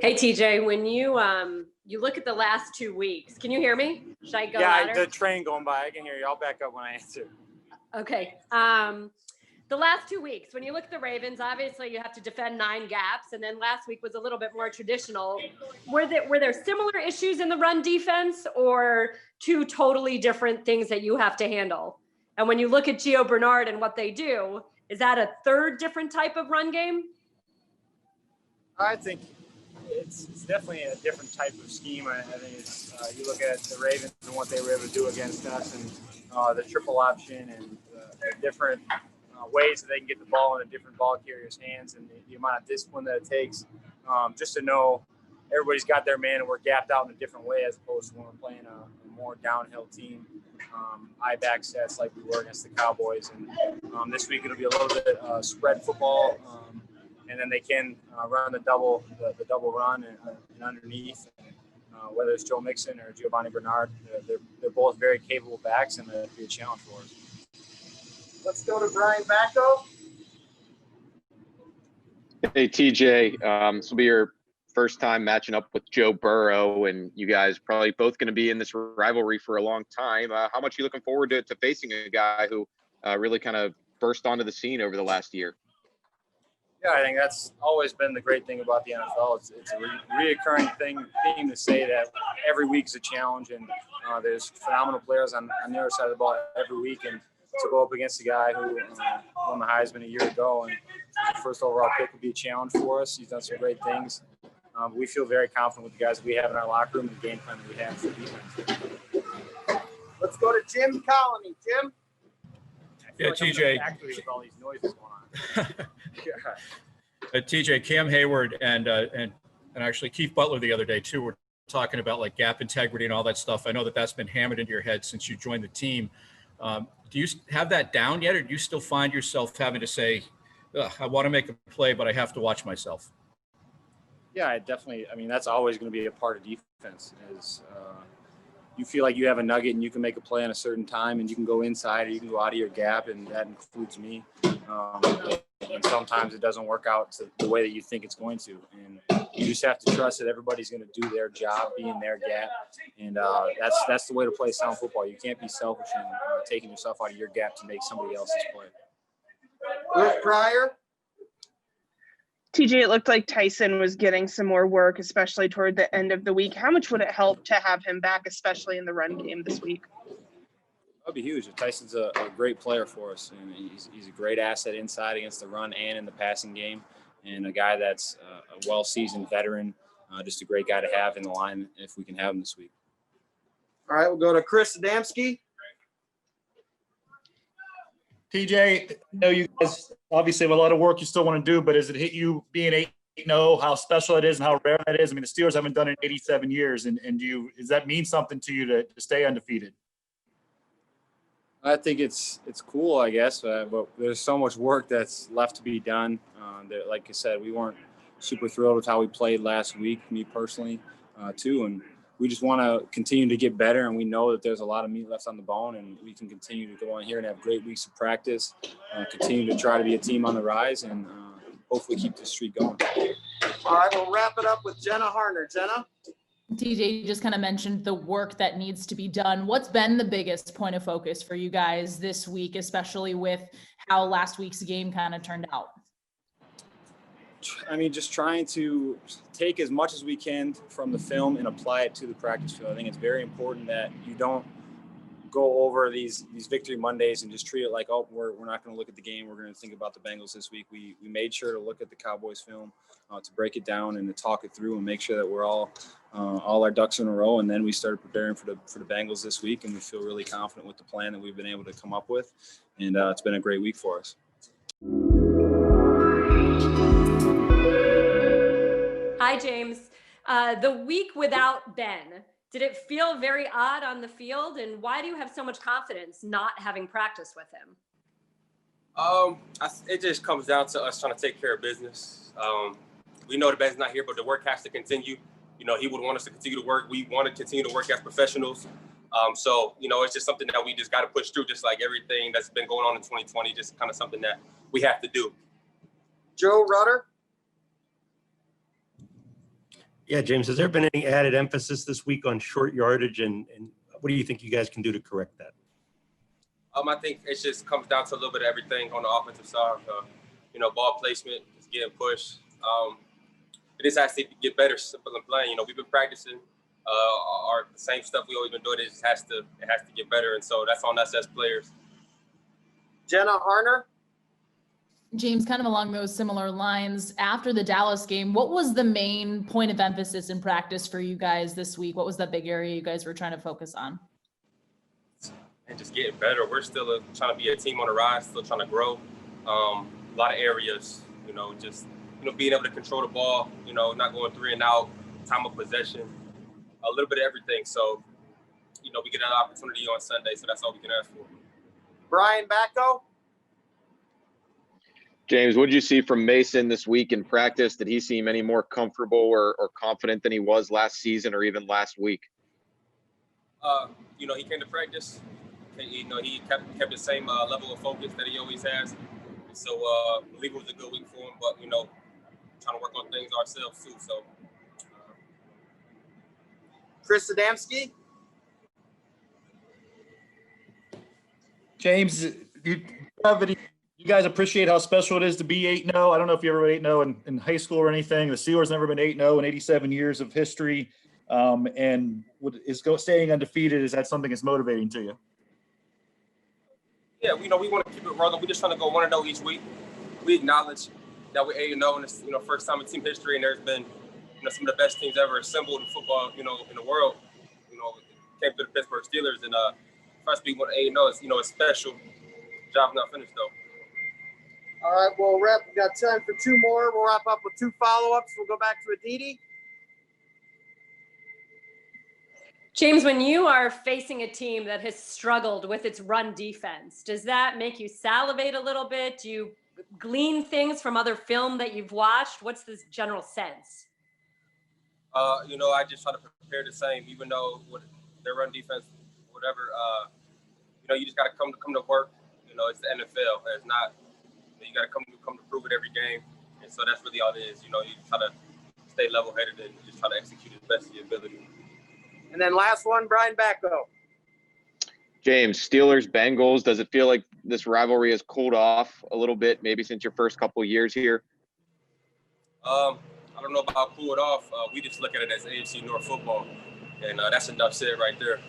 Hey TJ, when you look at the last 2 weeks, can you hear me? Should I go Yeah, louder? the train going by. I can hear you. I'll back up when I answer. Okay. The last 2 weeks, when you look at the Ravens, obviously you have to defend 9 gaps, and then last week was a little bit more traditional. Were there similar issues in the run defense, or two totally different things that you have to handle? And when you look at Gio Bernard and what they do, is that a third different type of run game? I think it's definitely a different type of scheme. I think it's you look at the Ravens and what they were able to do against us, and the triple option and the different ways that they can get the ball in a different ball carrier's hands, and the amount of discipline that it takes just to know everybody's got their man and we're gapped out in a different way as opposed to when we're playing a more downhill team. Eye back sets like we were against the Cowboys, and this week it'll be a little bit spread football. And then they can run the double run and underneath. Whether it's Joe Mixon or Giovanni Bernard, they're both very capable backs, and it'll be a challenge for us. Let's go to Brian Bacco. Hey TJ, this will be your first time matching up with Joe Burrow, and you guys probably both going to be in this rivalry for a long time. How much are you looking forward to facing a guy who really kind of burst onto the scene over the last year? Yeah, I think that's always been the great thing about the NFL. It's a reoccurring theme to say that every week is a challenge, and there's phenomenal players on the other side of the ball every week. And to go up against a guy who won the Heisman a year ago and the first overall pick would be a challenge for us. He's done some great things. We feel very confident with the guys that we have in our locker room and the game plan that we have for defense. Let's go to Jim Colony. Jim? Yeah, TJ. With all these noises going on. TJ, Cam Hayward and actually Keith Butler the other day too were talking about like gap integrity and all that stuff. I know that's been hammered into your head since you joined the team. Do you have that down yet, or do you still find yourself having to say, I want to make a play, but I have to watch myself? Yeah, I mean, that's always going to be a part of defense is you feel like you have a nugget and you can make a play on a certain time and you can go inside or you can go out of your gap, and that includes me. And sometimes it doesn't work out the way that you think it's going to. And you just have to trust that everybody's going to do their job, be in their gap. And that's the way to play sound football. You can't be selfish and taking yourself out of your gap to make somebody else's play. Ruth Pryor. TJ, it looked like Tyson was getting some more work, especially toward the end of the week. How much would it help to have him back, especially in the run game this week? That'd be huge. Tyson's a great player for us, and he's a great asset inside against the run and in the passing game, and a guy that's a well-seasoned veteran, just a great guy to have in the line if we can have him this week. All right, we'll go to Chris Adamski. TJ, I know you guys obviously have a lot of work you still want to do, but does it hit you being 8-0, how special it is and how rare that is? I mean, the Steelers haven't done it in 87 years, and does that mean something to you to stay undefeated? I think it's cool, I guess, but there's so much work that's left to be done. Like I said, we weren't super thrilled with how we played last week, me personally, too, and we just want to continue to get better, and we know that there's a lot of meat left on the bone, and we can continue to go on here and have great weeks of practice, continue to try to be a team on the rise, and hopefully keep this streak going. All right, we'll wrap it up with Jenna Harner. Jenna? TJ, you just kind of mentioned the work that needs to be done. What's been the biggest point of focus for you guys this week, especially with how last week's game kind of turned out? I mean, just trying to take as much as we can from the film and apply it to the practice field. I think it's very important that you don't go over these Victory Mondays and just treat it like, oh, we're not going to look at the game. We're going to think about the Bengals this week. We made sure to look at the Cowboys film to break it down and to talk it through and make sure that we're all our ducks in a row. And then we started preparing for the Bengals this week, and we feel really confident with the plan that we've been able to come up with. And it's been a great week for us. Hi, James. The week without Ben, did it feel very odd on the field? And why do you have so much confidence not having practice with him? It just comes down to us trying to take care of business. We know the Ben's not here, but the work has to continue. You know, he would want us to continue to work. We want to continue to work as professionals. So, you know, it's just something that we just got to push through, just like everything that's been going on in 2020, just kind of something that we have to do. Joe Rutter. Yeah, James, has there been any added emphasis this week on short yardage, and what do you think you guys can do to correct that? I think it just comes down to a little bit of everything on the offensive side. Ball placement, just getting pushed. It just has to get better, simple and plain. We've been practicing the same stuff we always been doing. It has to get better, and so that's on us as players. Jenna Harner. James, kind of along those similar lines, after the Dallas game, what was the main point of emphasis in practice for you guys this week? What was that big area you guys were trying to focus on? And just getting better. We're still trying to be a team on the rise, still trying to grow. A lot of areas, just being able to control the ball, not going 3 and out, time of possession, a little bit of everything. So, we get an opportunity on Sunday, so that's all we can ask for. Brian Backo. James, what did you see from Mason this week in practice? Did he seem any more comfortable or confident than he was last season or even last week? He came to practice. He kept the same level of focus that he always has. So I believe it was a good week for him, but trying to work on things ourselves too. So Chris Adamski. James, you guys appreciate how special it is to be 8-0. I don't know if you ever were 8-0 in high school or anything. The Steelers never been 8-0 in 87 years of history. And staying undefeated, is that something that's motivating to you? Yeah, we want to keep it rolling. We're just trying to go 1-0 each week. We acknowledge that we're 8-0 and it's first time in team history, and there's been some of the best teams ever assembled in football in the world. Came to the Pittsburgh Steelers, and for us to be 8-0 is it's special. Job's not finished though. All right, we'll wrap. We got time for 2 more. We'll wrap up with 2 follow-ups. We'll go back to Aditi. James, when you are facing a team that has struggled with its run defense, does that make you salivate a little bit? Do you glean things from other film that you've watched? What's the general sense? I just try to prepare the same, even though with their run defense, whatever, you just got to come to work. It's the NFL. It's not, you got to come to prove it every game. And so that's really all it is. You try to stay level-headed and just try to execute as best of your ability. And then last one, Brian Backo. James, Steelers, Bengals, does it feel like this rivalry has cooled off a little bit, maybe since your first couple of years here? I don't know about cool it off. We just look at it as AFC North football, and that's enough said right there.